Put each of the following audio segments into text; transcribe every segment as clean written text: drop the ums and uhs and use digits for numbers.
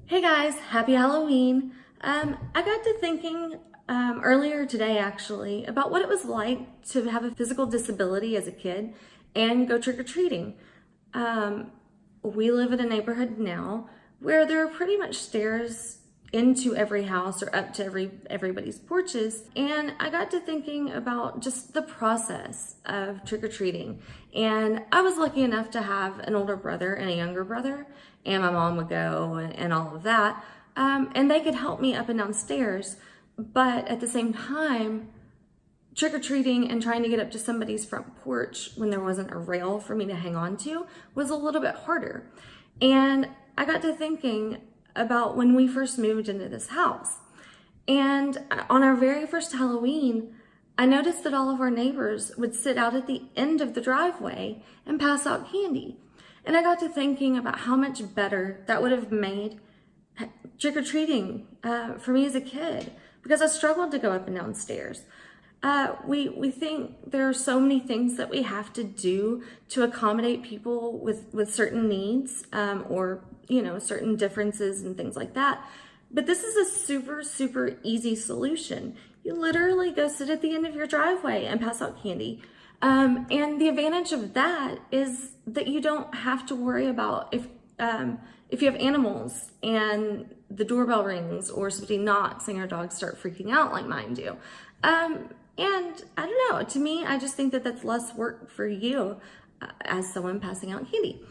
Hey guys, happy Halloween. I got to thinking earlier today actually about what it was like to have a physical disability as a kid and go trick-or-treating. We live in a neighborhood now where there are pretty much stairs into every house or up to everybody's porches, and I got to thinking about just the process of trick-or-treating. And I was lucky enough to have an older brother and a younger brother, and my mom would go and all of that, and they could help me up and down stairs. But at the same time, trick-or-treating and trying to get up to somebody's front porch when there wasn't a rail for me to hang on to was a little bit harder. And I got to thinking about when we first moved into this house. And on our very first Halloween, I noticed that all of our neighbors would sit out at the end of the driveway and pass out candy. And I got to thinking about how much better that would have made trick-or-treating for me as a kid, because I struggled to go up and down stairs. We think there are so many things that we have to do to accommodate people with certain needs or certain differences and things like that. But this is a super easy solution. You literally go sit at the end of your driveway and pass out candy. And the advantage of that is that you don't have to worry about if you have animals and the doorbell rings or somebody knocks and your dogs start freaking out like mine do. And I don't know, to me, I just think that that's less work for you as someone passing out candy.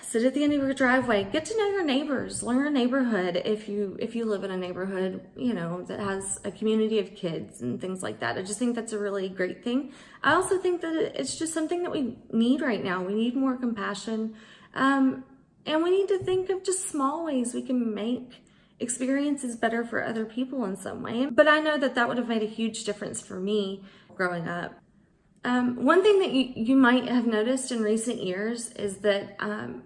Sit at the end of your driveway, get to know your neighbors, learn your neighborhood if you live in a neighborhood, that has a community of kids and things like that. I just think that's a really great thing. I also think that it's just something that we need right now. We need more compassion, and we need to think of just small ways we can make experiences better for other people in some way. But I know that would have made a huge difference for me growing up. One thing that you might have noticed in recent years is that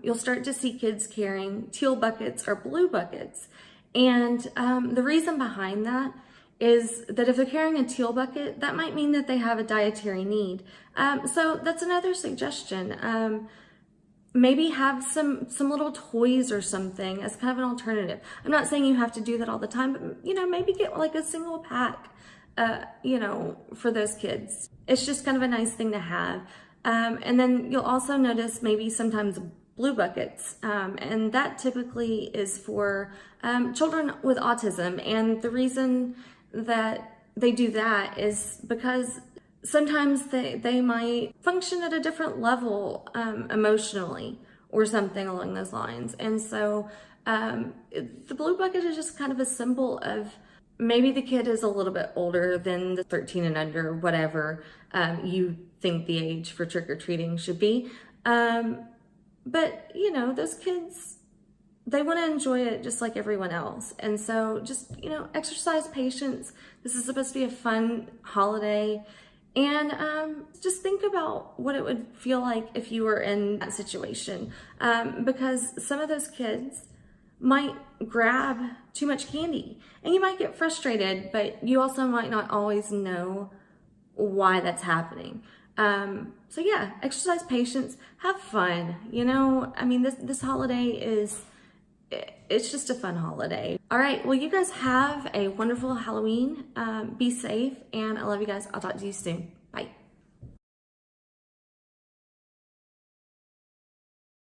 you'll start to see kids carrying teal buckets or blue buckets. And the reason behind that is that if they're carrying a teal bucket, that might mean that they have a dietary need. So that's another suggestion. Maybe have some little toys or something as kind of an alternative. I'm not saying you have to do that all the time, but maybe get like a single pack, for those kids. It's just kind of a nice thing to have. And then you'll also notice maybe sometimes blue buckets, and that typically is for children with autism. And the reason that they do that is because sometimes they might function at a different level emotionally or something along those lines. And so the blue bucket is just kind of a symbol of maybe the kid is a little bit older than the 13 and under, whatever you think the age for trick-or-treating should be. But those kids, they want to enjoy it just like everyone else. And so just, exercise patience. This is supposed to be a fun holiday. And just think about what it would feel like if you were in that situation. Because some of those kids might grab too much candy and you might get frustrated, but you also might not always know why that's happening. So yeah, exercise patience, have fun. This holiday it's just a fun holiday. All right, well, you guys have a wonderful Halloween. Be safe, and I love you guys. I'll talk to you soon.